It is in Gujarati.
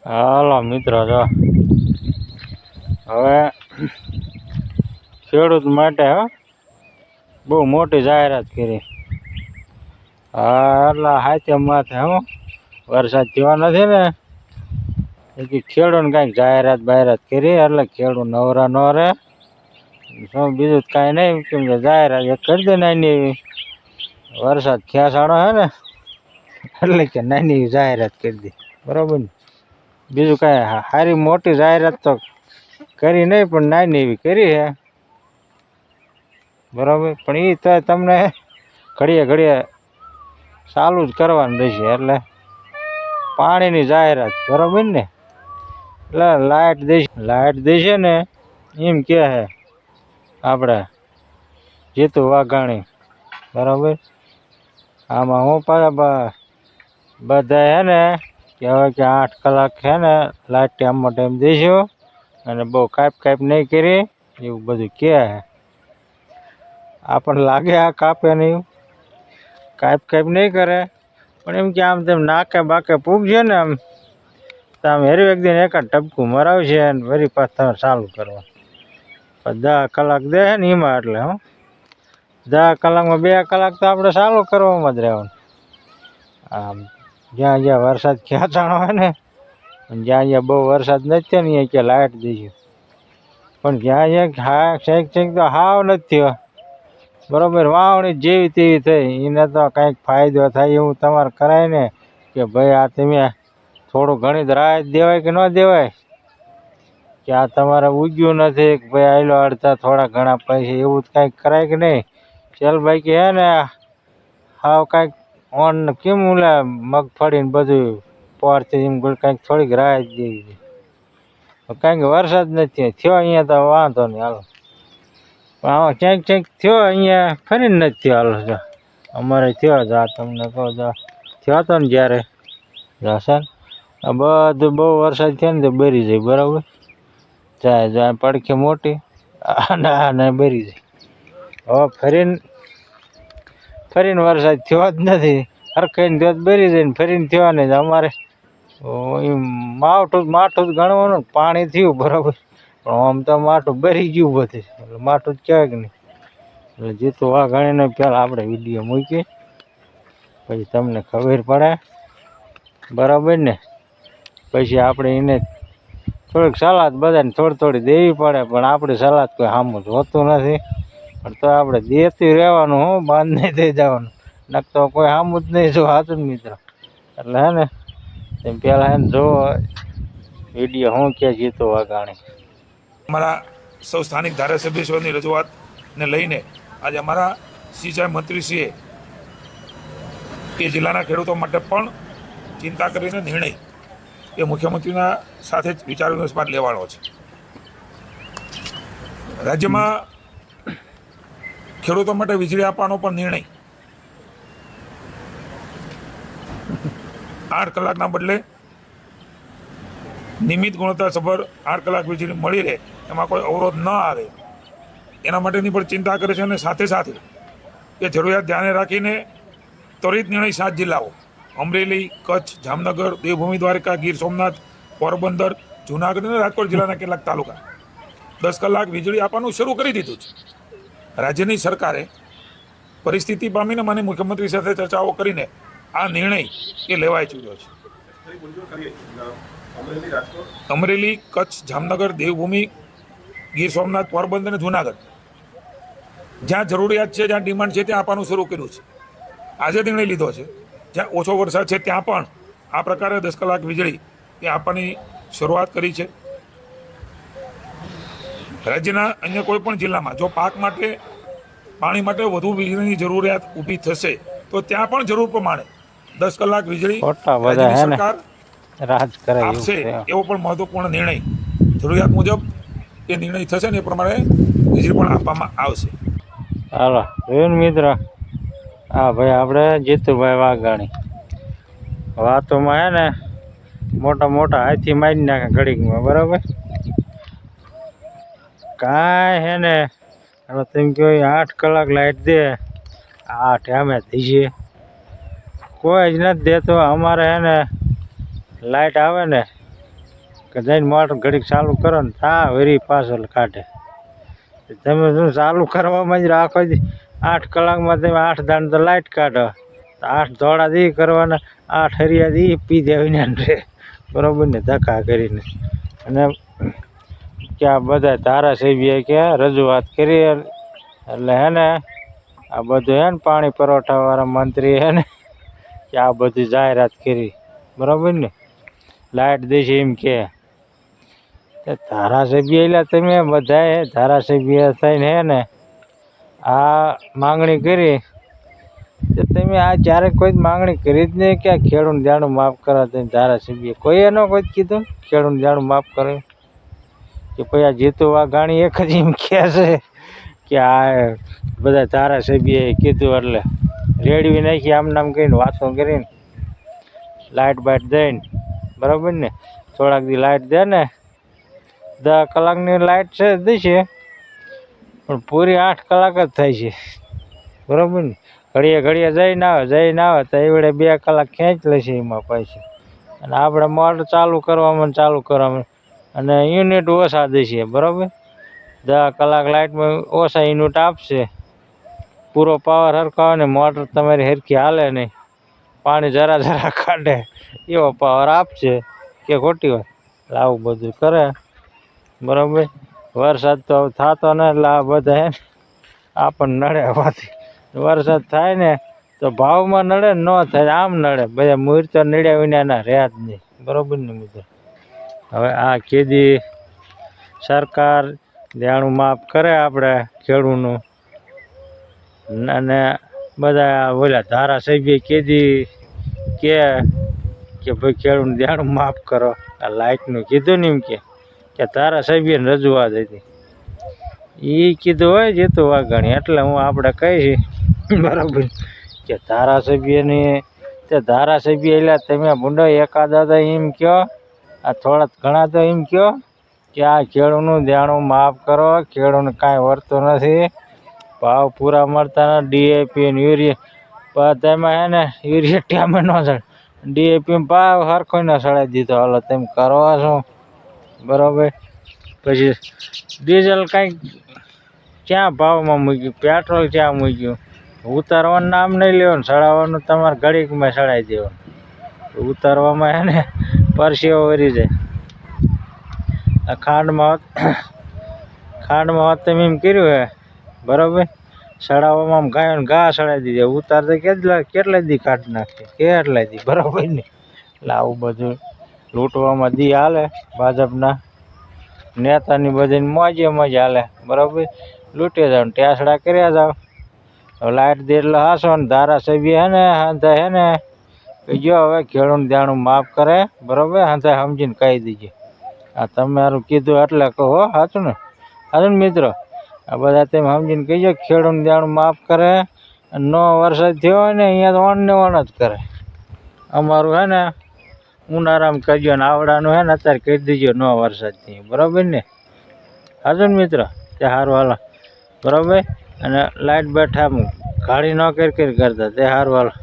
હાલો મિત્રો, જો હવે ખેડૂત માટે બહુ મોટી જાહેરાત કરી. એટલે હાથે માથે વરસાદ થયો નથી ને એટલે ખેડૂતને કાંઈક જાહેરાત કરી, એટલે ખેડૂત નવરા ન રહે. શું બીજું કાંઈ નહીં, કેમ કે જાહેરાત એક કરી દે નાની એવી. વરસાદ ખેંચાણો હે ને એટલે કે નાની એવી જાહેરાત કરી દે, બરાબર ને. બીજું કાંઈ સારી મોટી જાહેરાત તો કરી નહીં, પણ નાની એવી કરી હે, બરાબર. પણ એ તો તમને ઘડીએ ઘડીએ ચાલુ જ કરવાનું રહેશે. એટલે પાણીની જાહેરાત, બરાબર ને. એટલે લાઇટ દેશે ને એમ કે હે આપણે જીતુ વાઘાણી, બરાબર. આમાં હું પાછા બધા હે ને કહેવાય કે 8 કલાક છે ને લાઇટ ટાઈમ દઈશું, અને બહુ કાપ નહીં કરી, એવું બધું કહે છે. આપણને લાગે આ કાપે નહીં, કાપ નહીં કરે, પણ એમ કે આમ તેમ નાકે બાકે પૂગશે ને આમ તો આમ હેરી એક દિન એકાદ ટપકું મરાવશે અને વળી પાછું તમારે ચાલુ કરવાનું. 10 કલાક દે ને એમાં, એટલે 10 કલાકમાં 2 કલાક તો આપણે ચાલુ કરવામાં જ રહેવાનું. આમ જ્યાં જ્યાં વરસાદ ખેંચાણો હોય ને, જ્યાં બહુ વરસાદ નથી થયો ને અહીંયા કે લાઇટ દઈશું, પણ જ્યાં છેક તો હાવ નથી થયો, બરાબર. વાવણી જેવી તેવી થઈ, એને તો કંઈક ફાયદો થાય એવું તમારે કરાય ને કે ભાઈ આ તમે થોડું ઘણી રાહત દેવાય કે ન દેવાય, કે આ તમારે ઉગ્યું નથી કે ભાઈ આયલો અડધા થોડા ઘણા પૈસા, એવું જ કાંઈક કરાય કે નહીં. ચાલ ભાઈ કે હે ને હાવ કાંઈક ઓન કેમ ઓલા મગફળીને બધું પોરથી એમ કાંઈક થોડીક રાહત દેવી, કાંઈક વરસાદ નથી થયો અહીંયા તો વાંધો નહીં, હાલો. પણ આમાં ક્યાંક થયો, અહીંયા ફરીને નથી થયો. હાલો અમારે થયો જ, આ તમને કહો થયો હતો ને જ્યારે જશે આ બધું બહુ વરસાદ થયો ને તો બરી જાય, બરાબર. જાય પડખે મોટી અને બરી જાય. હવે ફરીને વરસાદ થયો જ નથી, હરખાઈને થયો બરી જાય ને ફરીને થયો નહીં. અમારે માઠું જ ગણવાનું, પાણી થયું, બરાબર. પણ આમ તો માઠું બરી ગયું બધું, એટલે માઠું જ કહેવાય કે નહીં. એટલે જીતુ વાઘાણીને પહેલાં આપણે વિડીયો મૂકીએ, પછી તમને ખબર પડે, બરાબર ને. પછી આપણે એને થોડીક સલાદ બધાને થોડી દેવી પડે, પણ આપણી સલાદ કોઈ સામું જ હોતું નથી. પણ તો આપણે દેતી રહેવાનું, બાંધ નહીં દઈ જવાનું, નક તો કોઈ સામું જ નહીં જો હાથું મિત્રો. એટલે હે ને તેમ પહેલાં હે ને જો વિડીયો શું કે જીતુ વાઘાણી. અમારા સૌ સ્થાનિક ધારાસભ્યશ્રીની રજૂઆતને લઈને આજે અમારા સિંચાઈ મંત્રીશ્રીએ એ જિલ્લાના ખેડૂતો માટે પણ ચિંતા કરીને નિર્ણય એ મુખ્યમંત્રીના સાથે જ વિચાર વિમર્શ બાદ લેવાનો છે. રાજ્યમાં ખેડૂતો માટે વીજળી આપવાનો પણ નિર્ણય 8 કલાકના બદલે નિયમિત ગુણવત્તાસભર 8 કલાક વીજળી મળી રહે, એમાં કોઈ અવરોધ ન આવે, એના માટેની પણ ચિંતા કરે છે. અને સાથે સાથે એ જરૂરિયાત ધ્યાને રાખીને ત્વરિત નિર્ણય 7 જિલ્લાઓ અમરેલી, કચ્છ, જામનગર, દેવભૂમિ દ્વારકા, ગીર સોમનાથ, પોરબંદર, જૂનાગઢ અને રાજકોટ જિલ્લાના કેટલાક તાલુકા 10 કલાક વીજળી આપવાનું શરૂ કરી દીધું છે. રાજ્યની સરકારે પરિસ્થિતિ પામીને માનીય મુખ્યમંત્રી સાથે ચર્ચાઓ કરીને આ નિર્ણય એ લેવાઈ ચૂક્યો છે. અમરેલી, કચ્છ, જામનગર, દેવભૂમિ, ગીર સોમનાથ, પોરબંદર અને જૂનાગઢ જ્યાં જરૂરિયાત છે, જ્યાં ડિમાન્ડ છે, ત્યાં આપવાનું શરૂ કર્યું છે. આજે નિર્ણય લીધો છે જ્યાં ઓછો વરસાદ છે ત્યાં પણ આ પ્રકારે 10 કલાક વીજળી એ આપવાની શરૂઆત કરી છે. રાજ્યના અન્ય કોઈ પણ જિલ્લામાં જો પાક માટે પાણી માટે વધુ વીજળીની જરૂરિયાત ઊભી થશે તો ત્યાં પણ જરૂર પ્રમાણે 10 કલાક વીજળી સરકાર આપશે, એવો પણ મહત્વપૂર્ણ નિર્ણય જરૂરિયાત મુજબ એ નિર્ણય થશે ને એ પ્રમાણે વીજળી પણ આપવામાં આવશે. હાલો મિત્ર, હા ભાઈ આપણે જીતુભાઈ વાઘાણી વાતોમાં હે ને મોટા હાથી મારી નાખે ઘડીકમાં, બરાબર. કાંઈ હે ને હવે તમે કહો 8 કલાક લાઇટ દે, આ ટાઈમે થઈ છે કોઈ જ નથી દેતો. અમારે હે ને લાઇટ આવે ને કે જઈને મોટર ઘડીક ચાલુ કરો ને તા વરી પાછળ કાઢે. તમે શું ચાલુ કરવામાં જ રાખો જ 8 કલાકમાં તમે 8 દાણ તો લાઇટ કાઢો, 8 ધોળા દી કરવાના, 8 હરિયા દી પીધે વિના રે, બરોબર ને, ધક્કા કરીને. અને કે આ બધા ધારાસભ્ય કે રજૂઆત કરી એટલે હે ને આ બધું હે ને પાણી પુરવઠાવાળા મંત્રી હે ને કે આ બધી જાહેરાત કરી, બરોબર ને, લાઇટ દેશે એમ કે ધારાસભ્ય એટલે તમે બધાએ ધારાસભ્ય થઈને હે ને આ માંગણી કરી તો તમે આ ક્યારેક કોઈ માંગણી કરી જ નહીં કે ખેડૂત જાણું માફ કરવા તમે ધારાસભ્ય કોઈ એનો કોઈ કીધું ખેડૂત જાણું માફ કરે કે પછી આ જીતુ વાઘાણી એક જ એમ કહે છે કે આ બધા ધારાસભ્યએ કીધું એટલે રેડવી નાખી આમ નામ કરીને વાતો કરીને લાઇટ બાઇટ દઈને, બરાબર ને, થોડાક દી લાઇટ દે ને 10 કલાકની લાઇટ છે દેશે પણ પૂરી 8 કલાક જ થાય છે, બરાબર ને. ઘડીએ ઘડીએ જઈને આવે તો એવડે 2 કલાક ખેંચ લેશે એમાં પાછી. અને આપણે મોટર ચાલુ કરવામાં અને યુનિટ ઓછા દેશે, બરાબર. 10 કલાક લાઇટમાં ઓછા યુનિટ આપશે, પૂરો પાવર હરખાવે ને મોટર તમારી હરખી હાલે નહીં, પાણી જરા જરા કાઢે એવો પાવર આપશે કે ખોટી વાત. એટલે આવું બધું કરે, બરાબર. વરસાદ તો થતો ને એટલે આ બધા હે આપણને નડે પાછી. વરસાદ થાય ને તો ભાવમાં નડે, ન થાય આમ નડે, બધા મૂર તો નડ્યા વિના રહ્યા જ નહીં, બરાબર ને મિત્રો. હવે આ કીધી સરકાર દેણું માફ કરે આપણે ખેડૂતનું, અને બધા ઓલા ધારાસભ્ય કીધી કે ભાઈ ખેડૂતનું દેણું માફ કરો. આ લાઇટનું કીધું ને એમ કે ધારાસભ્યને રજૂઆત હતી એ કીધું હોય જીતુ વાઘાણી, એટલે હું આપણે કહીશ, બરાબર, કે ધારાસભ્યની તે ધારાસભ્ય એટલે તમે ભૂંડો એકાદા તો એમ કહો, આ થોડા ઘણા તો એમ કહો કે આ ખેડૂતનું દેણું માફ કરો, ખેડૂતને કાંઈ વળતું નથી, ભાવ પૂરા મળતા નથી, ડીએપી ને યુરિયા તેમાં હે ને યુરિયા ટાઈમે ન ચડે, ડીએપી ભાવ સરખો ન ચડાવી દીધો, હાલો તમે કરો છો, બરાબર. પછી ડીઝલ કાંઈક ક્યાં ભાવમાં મૂક્યું, પેટ્રોલ ક્યાં મૂક્યું, ઉતારવાનું નામ નહીં લેવાનું, ચડાવવાનું તમારે ઘડીકમાં ચડાવી દેવાનું, ઉતારવામાં હે ને પરસેવો વરી જાય. આ ખાંડમાં તમે એમ કર્યું હે, બરાબર, ચડાવવામાં આમ ગાયોને ઘા ચડાવી દીધે, ઉતારતા કેટલા દી કાઢી નાખે, કેટલા દી, બરાબર ને. એટલે આવું બધું લૂંટવામાં દી હાલે ભાજપના નેતાની બધી મોજે હાલે, બરાબર. લૂંટી જાવ, ટેસડા કર્યા જાવ. હવે લાઇટ દે એટલે હાસો ને ધારાસભ્ય હે ને જો હવે ખેડૂત દેણું માફ કરે, બરાબર, હાથે સમજીને કહી દીજે. આ તમારું કીધું એટલે કહો, સાચું ને મિત્રો. આ બધા તમે સમજીને કહીજો ખેડૂત દેણું માફ કરે. નો વરસાદ થયો હોય ને અહીંયા તો ઓણ ને ઓણ જ કરે. અમારું હે ને ઉનાળામાં કરજો ને આવડાનું હે ને અત્યારે કહી દીજો નો વરસાદ થયો, બરાબર ને, સાચું ને મિત્રો. તે સારું હાલો, બરાબર. અને લાઇટ બેઠા ગાડી ન કરી કરતા તે સારું હાલો.